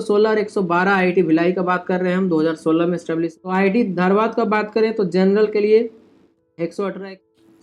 16 और 112 आईआईटी भिलाई का बात कर रहे हैं हम, 2016 में स्टेब्लिश। तो आईआईटी धनबाद का बात करें तो जनरल के लिए 118।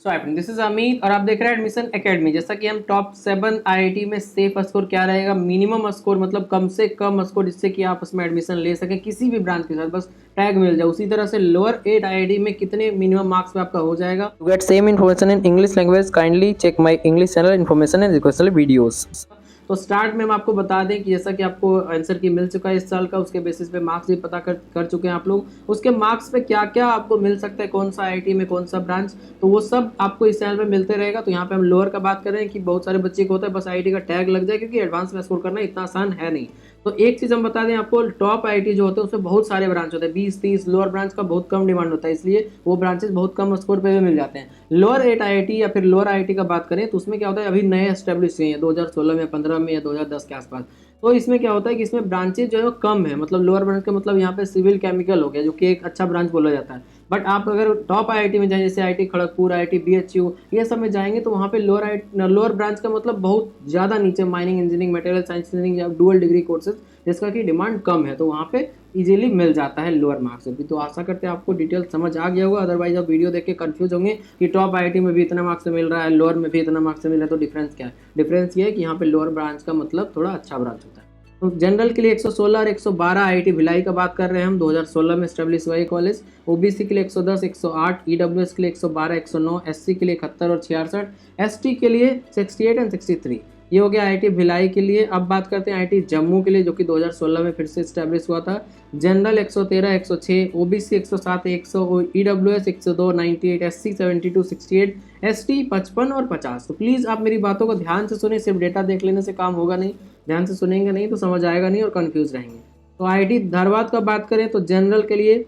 सो दिस इज अमित और आप देख रहे हैं एडमिशन एकेडमी। जैसा कि हम टॉप 7 आईआईटी में सेफ स्कोर क्या रहेगा, मिनिमम स्कोर मतलब कम से कम स्कोर जिससे कि आप उसमें एडमिशन ले सकें किसी भी ब्रांच के साथ, बस टैग मिल जाए। उसी तरह से लोअर 8 आईआईटी में कितने मिनिमम मार्क्स पे आपका हो जाएगा। To get same information in English language kindly check my English channel information and educational videos. तो स्टार्ट में हम आपको बता दें कि जैसा कि आपको आंसर की मिल चुका है इस साल का, उसके बेसिस पे मार्क्स भी पता कर चुके हैं आप लोग। उसके मार्क्स पे क्या क्या आपको मिल सकता है, कौन सा आईआईटी में कौन सा ब्रांच, तो वो सब आपको इस चैनल पे मिलते रहेगा। तो यहाँ पे हम लोअर का बात कर रहे हैं कि बहुत सारे बच्चे को होता है बस आईआईटी का टैग लग जाए, क्योंकि एडवांस में स्कोर करना इतना आसान है नहीं। तो एक चीज़ हम बता दें आपको, टॉप आईआईटी जो होते हैं उसमें बहुत सारे ब्रांच होते हैं, 20-30। लोअर ब्रांच का बहुत कम डिमांड होता है, इसलिए वो ब्रांचेस बहुत कम स्कोर पे भी मिल जाते हैं। लोअर 8 आईआईटी या फिर लोअर आईआईटी का बात करें तो उसमें क्या होता है, अभी नए एस्टेब्लिश हुए हैं 2016 में, 15 में या 2010 के आसपास। तो इसमें क्या होता है कि इसमें ब्रांचेज जो है वो कम है, मतलब लोअर ब्रांच का मतलब यहाँ पे सिविल केमिकल हो गया, जो कि एक अच्छा ब्रांच बोला जाता है। बट आप अगर टॉप आईआईटी में जाएं, जैसे आईआईटी खड़गपुर, आईआईटी बीएचयू, ये सब में जाएंगे तो वहाँ पे लोअर ब्रांच का मतलब बहुत ज़्यादा नीचे, mining engineering, material science engineering या डुअल डिग्री कोर्सेज जिसका कि डिमांड कम है, तो वहाँ पे इजीली मिल जाता है लोअर मार्क्स भी। तो आशा करते हैं आपको डिटेल समझ आ गया होगा, अदरवाइज आप वीडियो देख के कंफ्यूज होंगे कि टॉप आईआईटी में भी इतना मार्क्स से मिल रहा है, लोअर में भी इतना मार्क्स से मिल रहा है, तो डिफरेंस क्या है। डिफरेंस ये है कि यहाँ पे लोअर ब्रांच का मतलब थोड़ा अच्छा ब्रांच होता है। तो जनरल के लिए 116 और 112 आईआईटी भिलाई का बात कर रहे हैं हम, 2016 में स्टेब्लिश हुआ ये कॉलेज। ओबीसी के लिए 110, 108, ईडब्ल्यूएस के लिए 112, 109, एससी के लिए 71 और 66, एसटी के लिए 68 एंड 63। ये हो गया आईआईटी भिलाई के लिए। अब बात करते हैं आईआईटी जम्मू के लिए, जो कि 2016 में फिर से स्टैब्लिश हुआ था। General 113, 106, OBC 107, 100, EWS 102, 98, SC 72, 68, ST 55 और 50। तो प्लीज़ आप मेरी बातों को ध्यान से सुने, सिर्फ डेटा देख लेने से काम होगा नहीं, ध्यान से सुनेंगे नहीं तो समझ आएगा नहीं और कन्फ्यूज रहेंगे। तो आईआईटी धनबाद का बात करें तो जनरल के लिए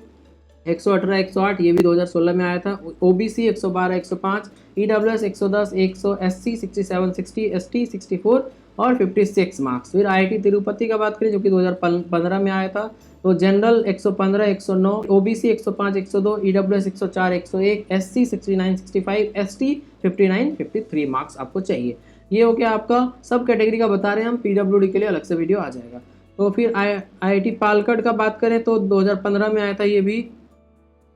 118, 108, ये भी 2016 में आया था। ओबीसी 112, 105, ईडब्ल्यूएस 110, 100, एससी 67, 60, एसटी 64 और 56 मार्क्स। फिर आईआईटी तिरुपति का बात करें जो कि 2015 में आया था, तो general 115, 109, OBC 105, 102, EWS 104, 101, SC 69, 65, ST 59, 53 marks आपको चाहिए। ये हो गया आपका सब कैटेगरी का बता रहे हैं हम, पीडब्ल्यूडी के लिए अलग से वीडियो आ जाएगा। तो फिर आईआईटी पालकड़ का बात करें तो 2015 में आया था ये भी।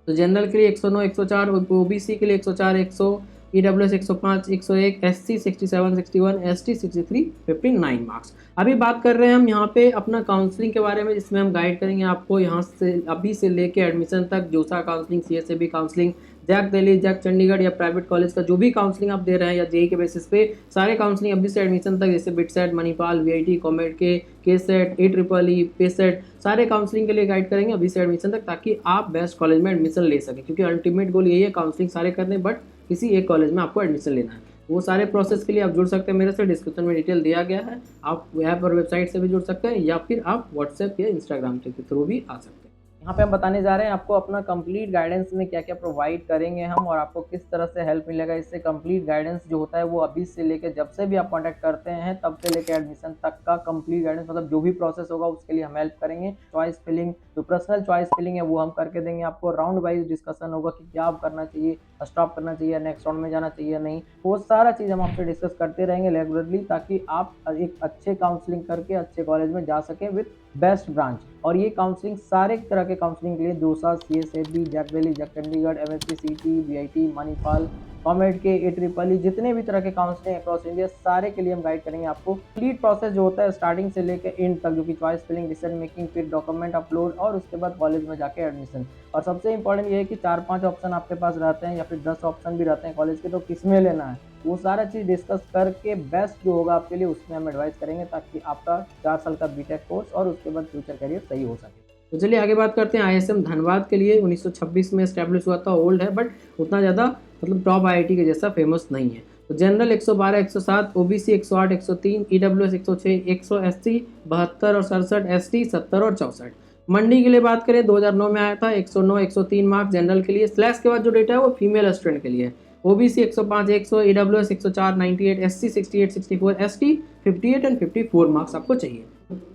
तो जनरल के लिए 109, 104, ओबीसी के लिए 104, 100, ईडब्ल्यूएस 105, 101, एससी 67, 61, एसटी 63, 59 मार्क्स। अभी बात कर रहे हैं हम यहाँ पे अपना काउंसलिंग के बारे में, जिसमें हम गाइड करेंगे आपको यहाँ से अभी से लेके एडमिशन तक, JoSAA counselling, CSAB counselling, JAC Delhi, JAC Chandigarh या प्राइवेट कॉलेज का जो भी काउंसलिंग आप दे रहे हैं या जेई के बेसिस पे, सारे काउंसलिंग अभी से एडमिशन तक, जैसे बिटसेट, मणिपाल, वीआईटी, कॉमेड के सेट, AEEE, पेसेट, सारे काउंसलिंग के लिए गाइड करेंगे अभी से एडमिशन तक, ताकि आप बेस्ट कॉलेज में एडमिशन ले सकें। क्योंकि अल्टीमेट गोल यही है काउंसलिंग सारे करने, बट किसी एक कॉलेज में आपको एडमिशन लेना है। वो सारे प्रोसेस के लिए आप जुड़ सकते हैं मेरे से, डिस्क्रिप्शन में डिटेल दिया गया है। आप ऐप और वेबसाइट से भी जुड़ सकते हैं या फिर आप व्हाट्सएप या इंस्टाग्राम के थ्रू भी आ सकते हैं। यहाँ पे हम बताने जा रहे हैं आपको अपना कंप्लीट गाइडेंस में क्या क्या प्रोवाइड करेंगे हम, और आपको किस तरह से हेल्प मिलेगा इससे। कंप्लीट गाइडेंस जो होता है वो अभी से लेके जब से भी आप कांटेक्ट करते हैं तब से लेके एडमिशन तक का कंप्लीट गाइडेंस, मतलब जो भी प्रोसेस होगा उसके लिए हम हेल्प करेंगे। चॉइस फिलिंग, जो पर्सनल चॉइस फिलिंग है वो हम करके देंगे आपको। राउंड वाइज डिस्कशन होगा कि क्या आप करना चाहिए, स्टॉप करना चाहिए, नेक्स्ट राउंड में जाना चाहिए नहीं, वो सारा चीज़ हम आपसे डिस्कस करते रहेंगे रेगुलरली, ताकि आप एक अच्छे काउंसलिंग करके अच्छे कॉलेज में जा सकें विद बेस्ट ब्रांच। और ये काउंसलिंग सारे तरह के काउंसलिंग के लिए, JoSAA, CSAB, JAC Delhi, JAC Chandigarh, MSC, CT, VIT, Manipal, COMEDK, AEEE, जितने भी तरह के काउंसलिंग अक्रॉस इंडिया, सारे के लिए हम गाइड करेंगे आपको। कंप्लीट प्रोसेस जो होता है स्टार्टिंग से लेकर एंड तक, जो कि चॉइस फिलिंग, डिसीजन मेकिंग, फिर डॉक्यूमेंट अपलोड और उसके बाद कॉलेज में जाके एडमिशन। और सबसे इंपॉर्टेंट ये है कि 4-5 ऑप्शन आपके पास रहते हैं या फिर 10 ऑप्शन भी रहते हैं कॉलेज के, तो किसमें लेना है वो सारा चीज़ डिस्कस करके बेस्ट जो होगा आपके लिए उसमें हम एडवाइस करेंगे, ताकि आपका 4 साल का बीटेक कोर्स और उसके बाद फ्यूचर करियर सही हो सके। तो चलिए आगे बात करते हैं। आईएसएम धनबाद के लिए 1926 में एस्टैब्लिश हुआ था, ओल्ड है बट उतना ज़्यादा मतलब टॉप आईआईटी के जैसा फेमस नहीं है। तो जनरल 112, 107, ओबीसी 108, 103, ईडब्ल्यूएस 106, 100, एससी 72 और 67, एसटी 70 और 64। मंडी के लिए बात करें 2009 में आया था, 109, 103 मार्क्स जनरल के लिए। स्लैश के बाद जो डेटा है वो फीमेल स्टूडेंट के लिए है। OBC 105, 100, EWS 104, 98, SC 68, 64, ST 58 and 54 marks आपको चाहिए।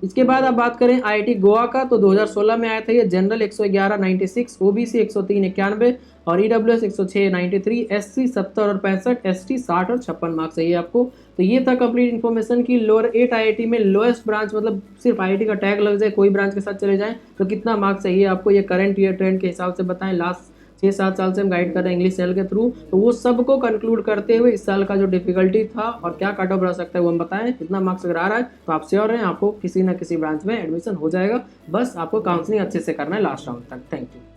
इसके बाद अब बात करें आईआईटी गोवा का, तो 2016 में आया था ये। जनरल 111 96, ओबीसी 103 91 और ईडब्ल्यूएस 106 93, एससी 70 और 65, एसटी 60 और 56 मार्क्स चाहिए आपको। तो ये था कंप्लीट इन्फॉर्मेशन की लोअर 8 आईआईटी में लोएस्ट ब्रांच, मतलब सिर्फ आईआईटी का टैग लग जाए, कोई ब्रांच के साथ चले जाएं तो कितना मार्क्स चाहिए आपको, ये करंट ईयर ट्रेंड के हिसाब से बताएं। लास्ट 6-7 साल से हम गाइड कर रहे हैं इंग्लिश सेल के थ्रू, तो वो सबको कंक्लूड करते हुए इस साल का जो डिफिकल्टी था और क्या कट ऑफ रह सकता है वो हम बताएं। कितना मार्क्स अगर आ रहा है तो आप श्योर हैं आपको किसी ना किसी ब्रांच में एडमिशन हो जाएगा। बस आपको काउंसलिंग अच्छे से करना है लास्ट राउंड तक। Thank you.